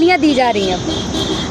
गालियाँ दी जा रही हैं?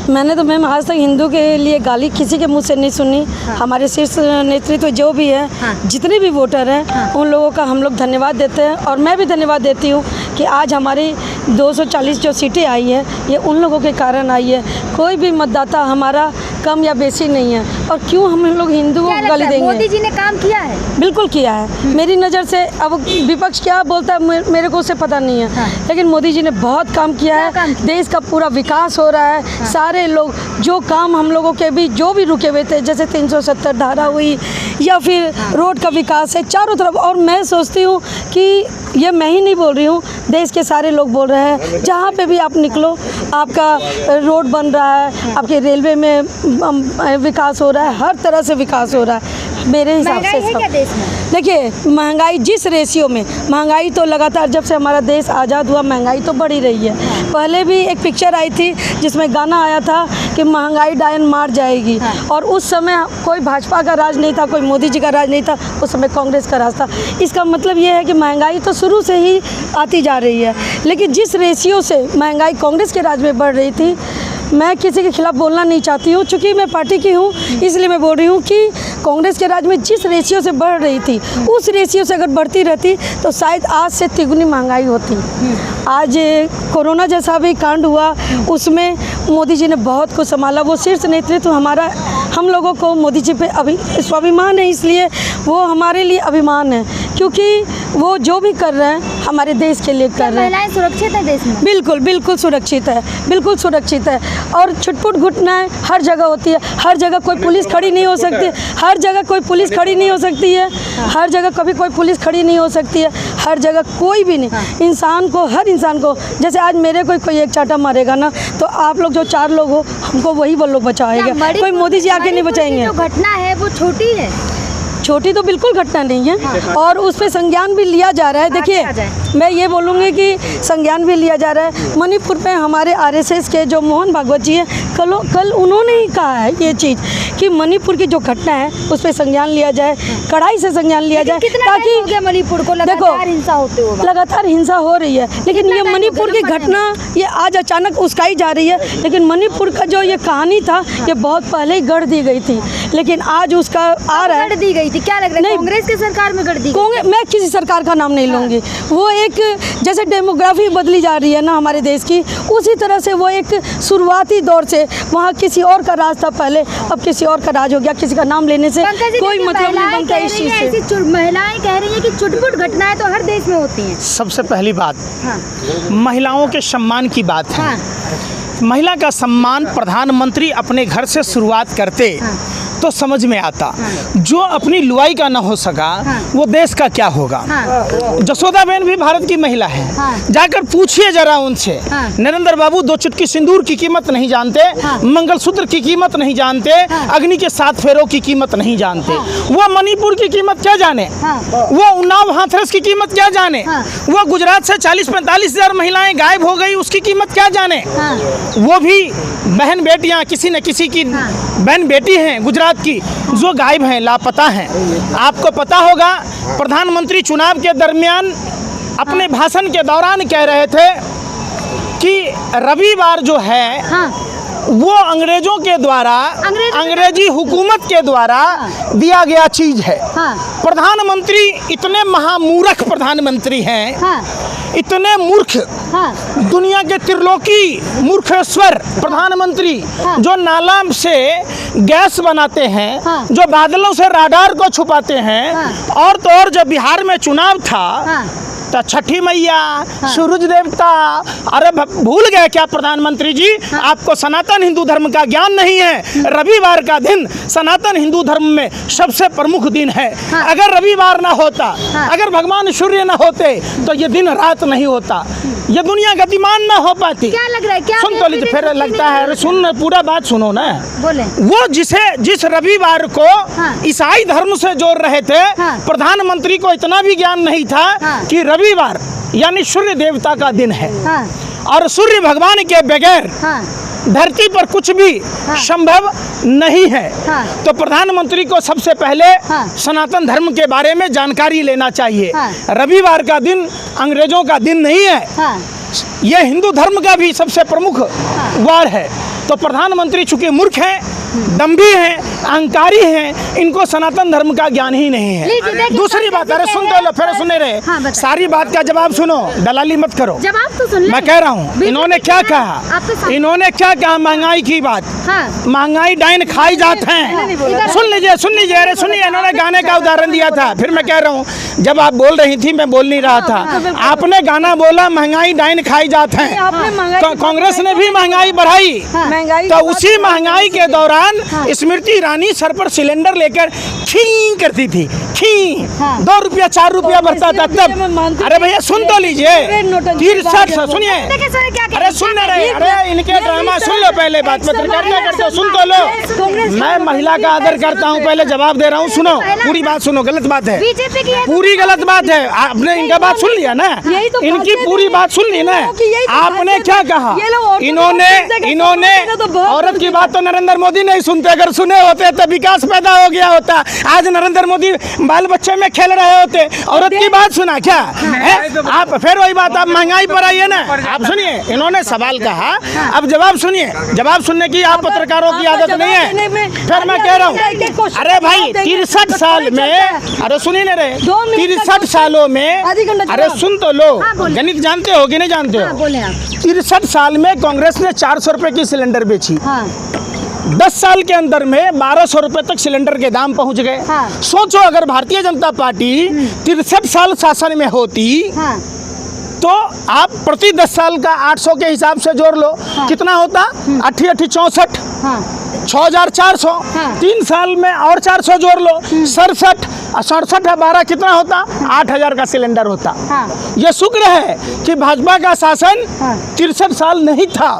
मैंने तो मैम आज तक हिंदू के लिए गाली किसी के मुंह से नहीं सुनी। हमारे शीर्ष नेतृत्व जो भी है, जितने भी वोटर हैं, उन लोगों का हम लोग धन्यवाद देते हैं। और मैं भी धन्यवाद देती हूँ कि आज हमारी 240 जो सीटें आई है, ये उन लोगों के कारण आई है। कोई भी मतदाता हमारा कम या बेसी नहीं है। और क्यों हम लोग हिंदुओं को गाली देंगे? मोदी जी ने काम किया है? बिल्कुल किया है। मेरी नज़र से अब विपक्ष क्या बोलता है मेरे को उससे पता नहीं है, लेकिन मोदी जी ने बहुत काम किया है। देश का पूरा विकास हो रहा है। सारे लोग जो काम हम लोगों के भी जो भी रुके हुए थे, जैसे 370 धारा हुई या फिर रोड का विकास है चारों तरफ। और मैं सोचती हूँ कि ये मैं ही नहीं बोल रही हूँ, देश के सारे लोग बोल रहे हैं। जहाँ पे भी आप निकलो, आपका रोड बन रहा है, आपके रेलवे में विकास हो रहा है, हर तरह से विकास हो रहा है मेरे हिसाब से। देखिए, महंगाई जिस रेशियो में, महंगाई तो लगातार जब से हमारा देश आज़ाद हुआ महंगाई तो बढ़ी रही है। पहले भी एक पिक्चर आई थी जिसमें गाना आया था कि महंगाई डायन मार जाएगी। और उस समय कोई भाजपा का राज नहीं था, कोई मोदी जी का राज नहीं था, उस समय कांग्रेस का राज था। इसका मतलब ये है कि महंगाई तो शुरू से ही आती जा रही है, लेकिन जिस रेशियो से महंगाई कांग्रेस के राज में बढ़ रही थी, मैं किसी के खिलाफ बोलना नहीं चाहती हूँ, चूँकि मैं पार्टी की हूँ, इसलिए मैं बोल रही हूँ कि कांग्रेस के राज में जिस रेशियो से बढ़ रही थी, उस रेशियो से अगर बढ़ती रहती तो शायद आज से तिगुनी महंगाई होती। आज कोरोना जैसा भी कांड हुआ, उसमें मोदी जी ने बहुत कुछ संभाला। वो शीर्ष नेतृत्व हमारा, हम लोगों को मोदी जी पे स्वाभिमान है, इसलिए वो हमारे लिए अभिमान है, क्योंकि वो जो भी कर रहे हैं हमारे देश के लिए कर रहे हैं। महिलाएं सुरक्षित है देश में? बिल्कुल बिल्कुल सुरक्षित है, बिल्कुल सुरक्षित है। और छुटपुट घटनाएं हर जगह होती है, हर जगह कोई पुलिस खड़ी नहीं हो सकती, हर जगह कोई पुलिस खड़ी नहीं हो सकती है, हर जगह कभी कोई पुलिस खड़ी नहीं हो सकती है, हर जगह कोई भी नहीं। इंसान को, हर इंसान को, जैसे आज मेरे कोई एक चाटा मारेगा ना, तो आप लोग जो 4 लोग हो, हमको वही वो लोग बचाएगा, कोई मोदी जी आके नहीं बचाएंगे। जो घटना है वो छोटी है? छोटी तो बिल्कुल घटना नहीं है, और उस पर संज्ञान भी लिया जा रहा है। देखिए, मैं ये बोलूँगी कि संज्ञान भी लिया जा रहा है। मणिपुर में हमारे आरएसएस के जो मोहन भागवत जी हैं, कल उन्होंने ही कहा है ये चीज़ कि मणिपुर की जो घटना है उस पर संज्ञान लिया जाए, कड़ाई से संज्ञान लिया जाए, ताकि मणिपुर को लगातार हिंसा होते हुए, लगातार हिंसा हो रही है। लेकिन ये मणिपुर की घटना ये आज अचानक उस्काई जा रही है, लेकिन मणिपुर का जो ये कहानी था ये बहुत पहले ही गढ़ दी गई थी, लेकिन आज उसका आ रहा है। गढ़ दी गई थी? क्या लग रहा है कांग्रेस की सरकार में गढ़ दी? मैं किसी सरकार का नाम नहीं लूँगी। वो एक जैसे डेमोग्राफी बदली जा रही है ना हमारे देश की, उसी तरह से वो एक शुरुआती दौर से वहाँ किसी और का राज था पहले, अब किसी और का राज हो गया। किसी का नाम लेने से कोई मतलब नहीं बनता इस चीज़ से। महिलाएं कह रही हैं कि छुटपुट घटनाएं तो हर देश में होती हैं। सबसे पहली बात, महिलाओं के सम्मान की बात है। महिला का सम्मान प्रधानमंत्री अपने घर से शुरुआत करते तो समझ में आता। जो अपनी लुआई का ना हो सका, वो देश का क्या होगा। जसोदाबेन भी भारत की महिला है, जाकर पूछिए जरा उनसे। नरेंद्र बाबू 2 चुटकी सिंदूर की कीमत नहीं जानते, मंगलसूत्र की कीमत नहीं जानते, अग्नि के 7 फेरों की कीमत नहीं जानते। वो मणिपुर की कीमत क्या जाने, वो उन्नाव हाथरस की कीमत क्या जाने, वो गुजरात से 40-45 हज़ार महिलाएं गायब हो गई उसकी कीमत क्या जाने। वो भी बहन बेटियां, किसी न किसी की बहन बेटी हैं गुजरात की, जो गायब हैं, लापता हैं। आपको पता होगा, प्रधानमंत्री चुनाव के दरमियान अपने भाषण के दौरान कह रहे थे कि रविवार जो है वो अंग्रेजों के द्वारा, अंग्रेजी हुकूमत के द्वारा दिया गया चीज है। प्रधानमंत्री इतने महामूर्ख प्रधानमंत्री हैं, इतने मूर्ख, दुनिया के त्रिलोकी मूर्खेश्वर प्रधानमंत्री, जो नाला से गैस बनाते हैं, जो बादलों से राडार को छुपाते हैं। और तो और जब बिहार में चुनाव था तो छठी मैया, सूरज देवता, अरे भूल गए क्या प्रधानमंत्री जी? आपको सनातन हिंदू धर्म का ज्ञान नहीं है। रविवार का दिन सनातन हिंदू धर्म में सबसे प्रमुख दिन है। अगर रविवार ना होता, अगर भगवान सूर्य ना होते, तो ये दिन रात नहीं होता, ये दुनिया गतिमान ना हो पाती। क्या लग रहा है? क्या सुन तो लीजिए, फिर लगता है। सुन, पूरा बात सुनो ना। बोले। वो जिस रविवार को ईसाई धर्म से जोड़ रहे थे, प्रधानमंत्री को इतना भी ज्ञान नहीं था कि रविवार यानी सूर्य देवता का दिन है, और सूर्य भगवान के बगैर धरती पर कुछ भी संभव नहीं है। तो प्रधानमंत्री को सबसे पहले सनातन धर्म के बारे में जानकारी लेना चाहिए। रविवार का दिन अंग्रेजों का दिन नहीं है। ये हिंदू धर्म का भी सबसे प्रमुख वार है। तो प्रधानमंत्री चूंकि मूर्ख हैं, दम्भी हैं, अहंकारी हैं, इनको सनातन धर्म का ज्ञान ही नहीं है। दूसरी बात, अरे सुन तो लो, फिर सुने रहे, सारी बात का जवाब सुनो, दलाली मत करो। जवाब तो सुन ले। मैं कह रहा हूँ इन्होंने क्या कहा, इन्होंने क्या कहा, महंगाई की बात, महंगाई डाइन खाई जाते हैं। सुन लीजिए, अरे सुनिए, इन्होंने गाने का उदाहरण दिया था। फिर मैं कह रहा हूँ, जब आप बोल रही थी मैं बोल नहीं रहा था, आपने गाना बोला महंगाई डाइन खाई जाते हैं। कांग्रेस ने भी महंगाई बढ़ाई, तो उसी महंगाई के दौरान स्मृति ईरानी सर पर सिलेंडर लेकर खी करती थी, खी 2 रुपया 4 रुपया बढ़ता था तब। अरे भैया सुन तो लीजिए, 63 सुनिए, अरे सुन रहे, अरे इनके ड्रामा सुन लो, पहले बात पत्रकारिता करते हो, सुन तो लो। मैं महिला का आदर करता हूँ, पहले जवाब दे रहा हूँ, सुनो पूरी बात सुनो, गलत बात है, पूरी गलत बात है। आपने इनका बात सुन लिया ना, इनकी पूरी बात सुन ली ना। आपने क्या कहा, इन्होंने औरत की बात तो नरेंद्र मोदी नहीं सुनते, अगर सुने होते तो विकास पैदा हो गया होता। आज नरेंद्र मोदी बाल बच्चे में खेल रहे होते, औरत की बात सुना क्या है? आप फिर वही बात, आप महंगाई पर आइए ना। आप सुनिए, इन्होंने सवाल कहा, अब जवाब सुनिए। जवाब सुनने की आप पत्रकारों की आदत नहीं है। फिर मैं कह रहा हूँ, अरे भाई 63 साल में, अरे सुनिए ना रे, 63 सालों में, अरे सुन तो लो, गणित जानते हो कि नहीं जानते हो? 63 साल में कांग्रेस ने 400 रुपए की सिलेंडर बेची, 10 साल के अंदर में 1200 रुपए तक सिलेंडर के दाम पहुंच गए। सोचो अगर भारतीय जनता पार्टी 63 साल शासन में होती, तो आप प्रति 10 साल का 800 के हिसाब से जोड़ लो, कितना होता? 8 8 64, 6400, 3 साल में और 400 जोड़ लो, 67, 67 है 12, कितना होता? 8000 का सिलेंडर होता। ये शुक्र है कि भाजपा का शासन 63 साल नहीं था,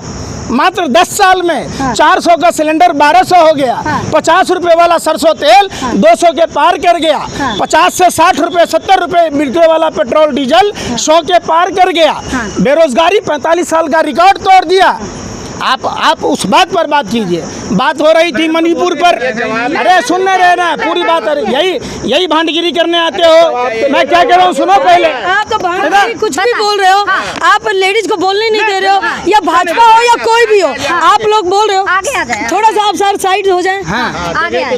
मात्र 10 साल में 400 का सिलेंडर 1200 हो गया। 50 रुपए वाला सरसों तेल 200 के पार कर गया। 50 से 60 रुपए 70 रुपए लीटर वाला पेट्रोल डीजल 100 के पार कर गया। बेरोजगारी 45 साल का रिकॉर्ड तोड़ दिया। आप उस बात पर बात कीजिए। बात हो रही थी मणिपुर पर, अरे सुनने रहे ना पूरी बात, यही भांडगिरी करने आते हो। मैं क्या कह रहा हूँ, सुनो पहले। आप तो भांडगिरी कुछ भी बोल रहे हो, आप लेडीज को बोलने नहीं दे रहे हो, या भाजपा हो या कोई भी हो, आप लोग बोल रहे हो। थोड़ा सा आप सर साइड हो जाए,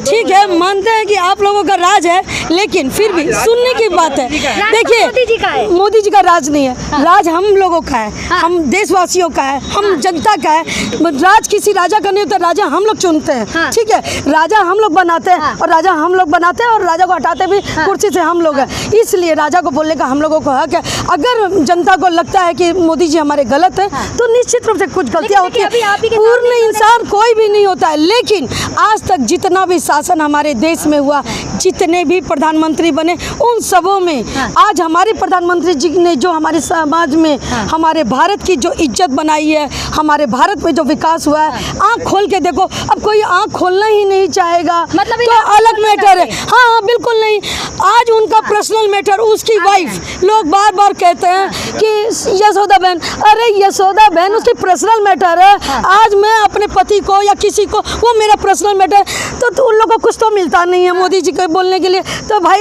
ठीक है, मानते हैं कि आप लोगों का राज है, लेकिन फिर भी सुनने की बात है। देखिए, मोदी जी का राज नहीं है, राज हम लोगों का है, हम देशवासियों का है, हम जनता का है। राज किसी राजा का नहीं होता, राजा हम लोग चुनते हैं, ठीक है, राजा हम लोग बनाते हैं, और राजा हम लोग बनाते हैं, और राजा को हटाते भी कुर्सी से हम लोग हैं। इसलिए राजा को बोलने का हम लोगों को हक है। अगर जनता को लगता है कि मोदी जी हमारे गलत है, तो निश्चित रूप से कुछ गलतियां होती है, पूर्ण इंसान कोई भी नहीं होता है। लेकिन आज तक जितना भी शासन हमारे देश में हुआ, जितने भी प्रधानमंत्री बने, उन सबों में आज हमारे प्रधानमंत्री जी ने जो हमारे समाज में हमारे भारत की जो इज्जत बनाई है, हमारे भारत में जो विकास हुआ है, आंख खोल के देखो। अब कोई आंख खोलना ही नहीं चाहेगा, मतलब तो अलग मैटर है। हाँ, बिल्कुल नहीं। आज उनका पर्सनल मैटर, उसकी वाइफ, लोग बार बार कहते हैं कि यशोदा बहन, अरे यशोदा बहन उसकी पर्सनल मैटर है। आज मैं अपने पति को या किसी को, वो मेरा पर्सनल मैटर, तो उन लोगों को कुछ तो मिलता नहीं है मोदी जी को बोलने के लिए। तो भाई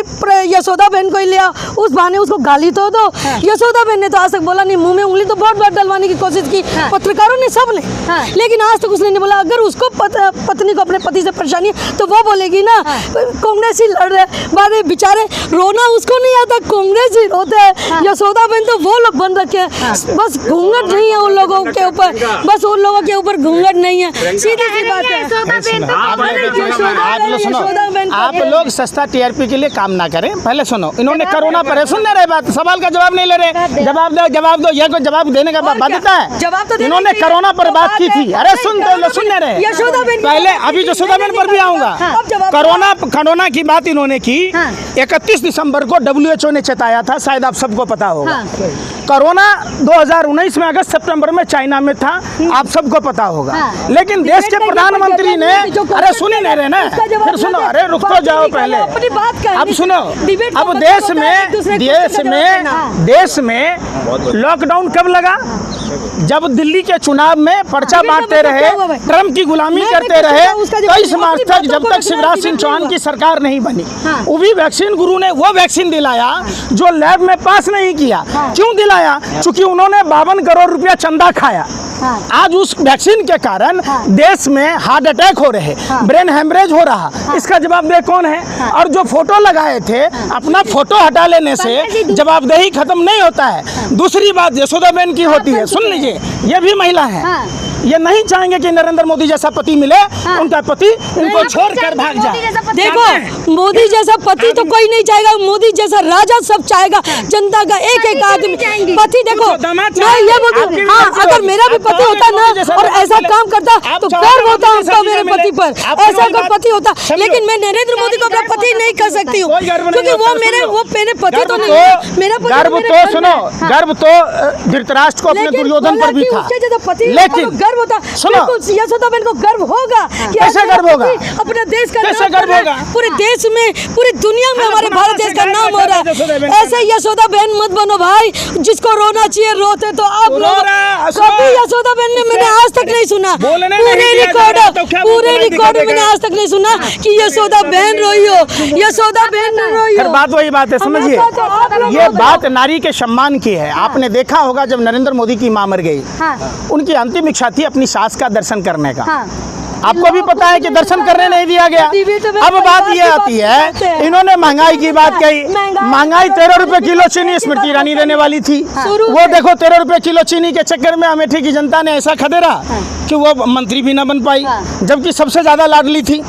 यशोदा बहन को ही लिया, उस बहाने उसको गाली तो दो। यशोदा बहन ने तो आज तक बोला नहीं, मुंह में उंगली तो बहुत बार डलवाने की कोशिश की, पत्रकारों ने, सब ने, लेकिन आज तक उसने नहीं बोला। अगर उसको पत्नी को अपने पति से परेशानी है तो वो बोलेगी ना, कांग्रेस ही लड़ रहे, बाद में बेचारे रोना उसको नहीं आता, कांग्रेस ही रोते हैं। यशोदा बहन तो वो लोग बन रखे हैं, बस घूंघट नहीं है उन लोगों के ऊपर, बस उन लोगों के ऊपर घूंघट नहीं है, सीधी सी बात है। आप लोग सस्ता टीआरपी के लिए काम ना करें। पहले सुनो, इन्होंने कोरोना पर, सुन रहे बात, सवाल का जवाब नहीं ले रहे। जवाब दो, यह कोई जवाब देने का बाध्यता है। जवाब तो इन्होंने कोरोना पर बात की थी। अरे सुन रहे पहले, अभी यशोदा बहन पर भी आऊंगा। कोरोना की बात इन्होंने की, 31 दिसंबर को WHO ने चेताया था, शायद आप सबको पता होगा। कोरोना 2019 में अगस्त सितंबर में चाइना में था, आप सबको पता होगा। लेकिन देश के प्रधानमंत्री ने, अरे सुनी नहीं रहे ना, फिर सुनो, अरे रुक तो जाओ पहले, अब सुनो। अब देश में लॉकडाउन कब लगा? जब दिल्ली के चुनाव में पर्चा बांटते रहे, ट्रम्प की गुलामी करते रहे, 23 मार्च तक, जब तक शिवराज सिंह चौहान की सरकार नहीं बनी। वो भी वैक्सीन गुरु ने वो वैक्सीन दिलाया जो लैब में पास नहीं किया। क्यों दिलाया? आया, चूंकि उन्होंने 52 करोड़ रुपया चंदा खाया। आज उस वैक्सीन के कारण देश में हार्ट अटैक हो रहे, ब्रेन हेमरेज हो रहा, इसका जवाबदेह कौन है? और जो फोटो लगाए थे, अपना फोटो हटा लेने से जवाबदेही खत्म नहीं होता है। दूसरी बात यशोदाबेन की होती है, सुन लीजिए, ये भी महिला है, ये नहीं चाहेंगे कि नरेंद्र मोदी जैसा पति मिले, उनका पति इनको छोड़कर भाग जाए। देखो, मोदी जैसा पति तो कोई नहीं चाहेगा, मोदी जैसा राजा सब चाहेगा, जनता का एक एक आदमी पति। देखो, मैं ये बोलती हूँ, हाँ, अगर मेरा भी पति होता ना और ऐसा काम करता तो गर्व होता हमको मेरे पति पर, ऐसा अगर पति होता। लेकिन मैं नरेंद्र मोदी को अपना पति नहीं कर सकती हूँ, क्योंकि वो मेरे पति तो नहीं है, मेरा गर्व तो सुनो, गर्व तो धृतराष्ट्र को अपने दुर्योधन पर भी था, लेकिन गर्व होता। यशोदाबेन को गर्व होगा कि कैसे गर्व होगा? अपने देश का कैसे गर्व होगा? पूरे देश में, पूरी दुनिया में हमारे भारत देश का नाम हो रहा है। ऐसे यशोदाबेन मत बनो भाई, जिसको रोना चाहिए रोते तो आप लोग। कभी यशोदाबेन ने मैंने आज तक नहीं सुना, पूरे रिकॉर्ड में मैंने आज तक नहीं सुना कि यशोदाबेन रोई हो, यशोदाबेन रोई हो। बात वही बात है, समझिए, ये बात नारी के सम्मान की है। आपने देखा होगा जब नरेंद्र मोदी की मां मर गई, उनकी अंतिम इच्छा थी अपनी सास का दर्शन करने का। आपको भी पता है कि दर्शन करने नहीं दिया गया। अब बात ये आती है, इन्होंने महंगाई की बात कही, महंगाई 13 रुपए किलो चीनी स्मृति ईरानी देने वाली थी, वो देखो 13 रुपए किलो चीनी के चक्कर में अमेठी की जनता ने ऐसा खदेरा कि वो मंत्री भी ना बन पाई, जबकि सबसे ज्यादा लाडली थी।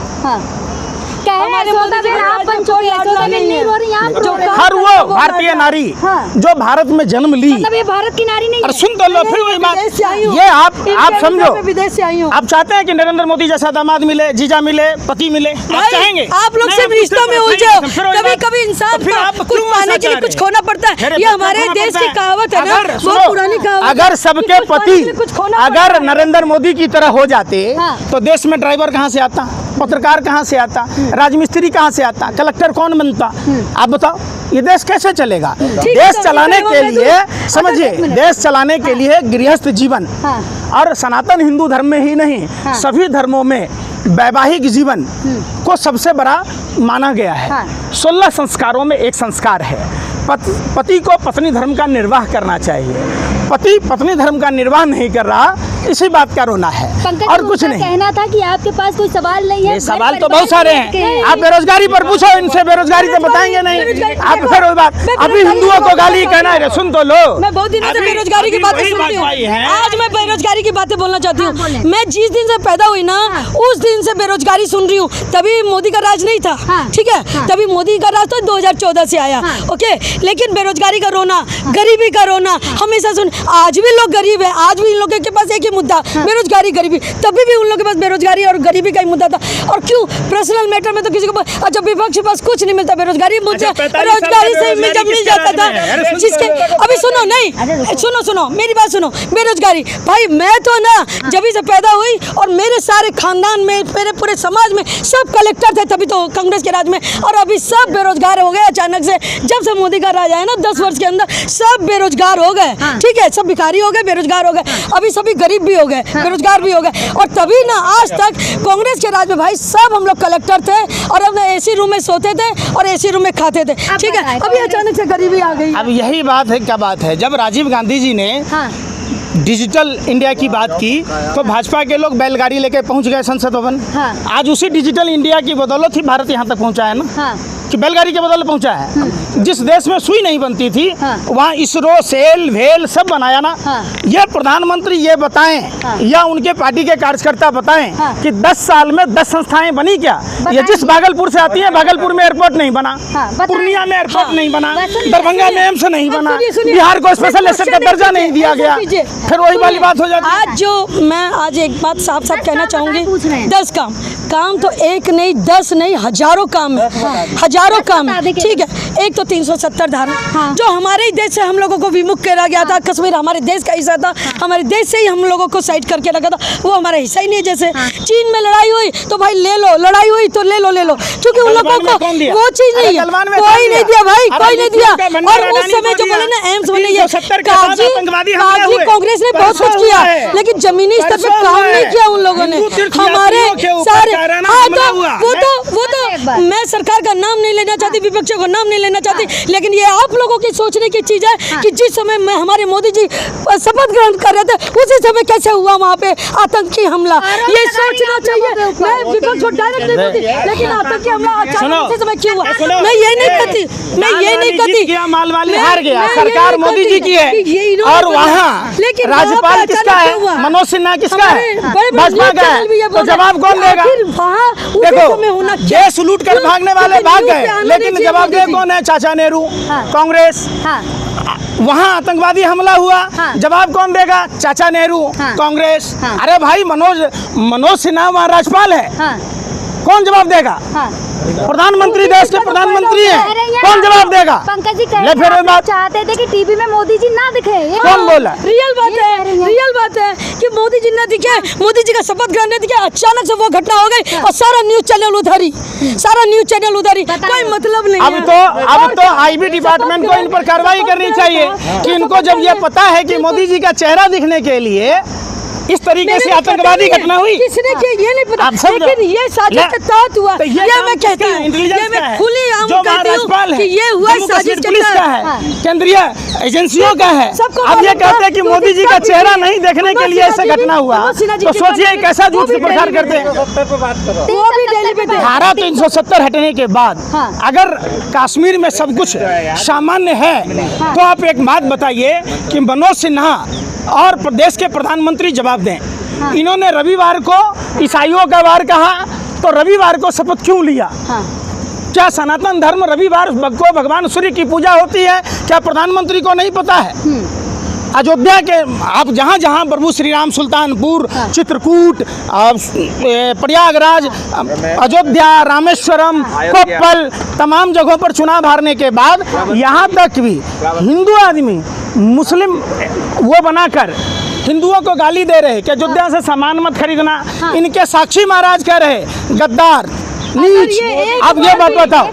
हर वो भारतीय नारी जो भारत में जन्म ली, मतलब ये भारत की नारी नहीं है। सुन तो लो, फिर वही बात, ये आप समझो, विदेश से आई हूँ। आप चाहते हैं कि नरेंद्र मोदी जैसा दामाद मिले, जीजा मिले, पति मिले, आप चाहेंगे? आप लोग सिर्फ रिश्तों में उलझो, कभी कभी इंसान को कुछ पाने के लिए कुछ खोना पड़ता है। ये हमारे देश की कहावत है ना, बहुत पुरानी कहावत। अगर सबके पति अगर नरेंद्र मोदी की तरह हो जाते तो देश में ड्राइवर कहाँ से आता, पत्रकार कहाँ से आता, राजमिस्त्री कहाँ से आता, कलेक्टर कौन बनता? आप बताओ, ये देश कैसे चलेगा? देश चलाने के लिए, समझिए, देश चलाने के लिए गृहस्थ जीवन और सनातन हिंदू धर्म में ही नहीं, सभी धर्मों में वैवाहिक जीवन को सबसे बड़ा माना गया है। 16 संस्कारों में एक संस्कार है, पति को पत्नी धर्म का निर्वाह करना चाहिए। पति पत्नी धर्म का निर्वाह नहीं कर रहा, इसी बात का रोना है और कुछ नहीं। कहना था कि आपके पास कोई सवाल नहीं है। सवाल तो बहुत सारे हैं, आप बेरोजगारी पर पूछो इनसे, बेरोजगारी तो बताएंगे नहीं। आप फिर वही बात, अभी हिंदुओं को गाली कहना है, सुन तो लो। मैं बहुत दिनों से बेरोजगारी की बातें सुनती हूँ, आज मैं बेरोजगारी की बातें बोलना चाहती हूँ। मैं जिस दिन से पैदा हुई ना, उस दिन से बेरोजगारी सुन रही हूँ। तभी मोदी का राज नहीं था, ठीक है, तभी मोदी का राज तो 2014 से आया, ओके। लेकिन बेरोजगारी का रोना, गरीबी का रोना हमेशा सुन। आज भी लोग गरीब है, आज भी इन लोगों के पास एक ही मुद्दा, बेरोजगारी गरीबी। तभी भी उन लोगों के पास बेरोजगारी और गरीबी का ही मुद्दा था। और क्यों पर्सनल मैटर में तो किसी को, अच्छा, विपक्ष के पास कुछ नहीं मिलता, बेरोजगारी मुद्दा, बेरोजगारी से जब मिल जाता था जिसके। अभी सुनो, नहीं सुनो, मेरी बात सुनो। बेरोजगारी भाई, मैं तो ना जब से पैदा हुई और मेरे सारे खानदान में, मेरे पूरे समाज में सब कलेक्टर थे, तभी तो कांग्रेस के राज में, और अभी सब बेरोजगार हो गए अचानक से। जब से मोदी का राज आया ना 10 वर्ष के अंदर, सब बेरोजगार हो गए, ठीक है, सब भिखारी हो गए, बेरोजगार हो गए, अभी सभी गरीब भी हो गए, बेरोजगार भी हो गए। और तभी ना आज तक कांग्रेस के राज में भाई सब हम लोग कलेक्टर थे और हम एसी रूम में सोते थे और एसी रूम में खाते थे, ठीक है। अभी अचानक से गरीबी आ गई। अब यही बात है, क्या बात है, जब राजीव गांधी जी ने डिजिटल इंडिया की बात की तो भाजपा के लोग बैलगाड़ी लेके पहुंच गए संसद भवन। आज उसी डिजिटल इंडिया की बदौलत ही भारत यहाँ तक पहुंचा है ना, कि बैलगाड़ी के बदौलत पहुंचा है। जिस देश में सुई नहीं बनती थी वहाँ इसरो, सेल, वेल सब बनाया ना। ये प्रधानमंत्री ये बताएं या उनके पार्टी के कार्यकर्ता बताएं कि 10 साल में 10 संस्थाएं बनी क्या? ये जिस भागलपुर से आती है, भागलपुर में एयरपोर्ट नहीं बना, पूर्णिया में एयरपोर्ट नहीं बना, दरभंगा में एम्स नहीं बना, बिहार को स्पेशल स्टेट का दर्जा नहीं दिया गया, फिर वही वाली बात हो जाती है। आज जो मैं आज एक बात साफ साफ कहना चाहूंगी, 10 काम तो एक नहीं, 10 नहीं, हजारों काम है, हजारों काम है, ठीक है। एक तो 370 धारा जो हमारे ही देश से हम लोगों को विमुख करा गया था, कश्मीर हमारे देश का हिस्सा था, हमारे देश से ही हम लोगों को साइड करके रखा था, वो हमारा हिस्सा ही नहीं है। जैसे चीन में लड़ाई हुई तो भाई ले लो, लड़ाई हुई तो ले लो, क्योंकि उन लोगों को वो चीज नहीं है, कोई नहीं दिया भाई, कोई नहीं दिया। और उस समय जो बोले ना एम्स बने, ये कागजी कांग्रेस ने बहुत कुछ किया, लेकिन जमीनी स्तर पे काम नहीं किया उन लोगों ने। हमारे सारे वो तो मैं सरकार का नाम नहीं लेना चाहती, विपक्षों का नाम नहीं लेना चाहती, लेकिन ये आप लोगों की सोचने की चीज है कि जिस समय में हमारे मोदी जी शपथ ग्रहण कर रहे थे उसी समय कैसे हुआ वहाँ पे आतंकी हमला, ये सोचना चाहिए। मैं विपक्ष को डायरेक्ट नहीं बोलती, लेकिन आतंकी हमला अचानक उसी समय क्यों हुआ, मैं ये नहीं कहती, मैं ये नहीं कहती। मालवाली हार गया, सरकार मोदी जी की है, और वहाँ राज्यपाल किसका है? मनोज सिन्हा किसका है? भाजपा का है। तो जवाब कौन देगा? देखो, देश लूट कर भागने वाले भाग गए, लेकिन जवाब दे कौन है? चाचा नेहरू, कांग्रेस। वहाँ आतंकवादी हमला हुआ, जवाब कौन देगा? चाचा नेहरू, कांग्रेस। अरे भाई, मनोज सिन्हा वहाँ राज्यपाल है, कौन जवाब देगा? प्रधानमंत्री, देश के प्रधानमंत्री हैं, कौन जवाब देगा? पंकज जी चाहते थे कि टीवी में मोदी जी ना दिखे, कौन बोला? रियल बात है कि मोदी जी ना दिखे, मोदी जी का शपथ ग्रहण नहीं दिखे, अचानक से वो घटना हो गई और सारा न्यूज चैनल उधरी, कोई मतलब नहीं। अब तो आईबी डिपार्टमेंट को इन पर कार्रवाई करनी चाहिए कि इनको जब ये पता है कि मोदी जी का चेहरा दिखने के लिए इस तरीके से आतंकवादी घटना हुई, किसने किया ये नहीं पता, लेकिन ये साजिश के तहत हुआ, ये मैं कहती हूँ, ये मैं खुली आम कहती हूँ कि ये हुआ साजिश के तहत, केंद्रीय एजेंसियों का है। अब ये कहते हैं कि मोदी जी का चेहरा नहीं देखने के लिए ऐसा घटना हुआ, तो सोचिए कैसा झूठ प्रचार करते हैं। वो भी दिल्ली पे धारा 370 हटने के बाद अगर कश्मीर में सब कुछ सामान्य है, तो आप एक बात बताइए कि मनोज सिन्हा और प्रदेश के प्रधानमंत्री जवाब दें। इन्होंने रविवार को ईसाइयों का वार कहा, तो रविवार को शपथ क्यों लिया? क्या सनातन धर्म रविवार को भगवान सूर्य की पूजा होती है? क्या प्रधानमंत्री को नहीं पता है? अयोध्या के आप जहाँ जहाँ प्रभु श्री राम, सुल्तानपुर, चित्रकूट, प्रयागराज, अयोध्या, रामेश्वरम, कोप्पल, तमाम जगहों पर चुनाव हारने के बाद यहाँ तक भी हिंदू आदमी मुस्लिम वो बनाकर हिंदुओं को गाली दे रहे कि अयोध्या से सामान मत खरीदना। इनके साक्षी महाराज कह रहे गद्दार, नीच। अब ये बात बताओ,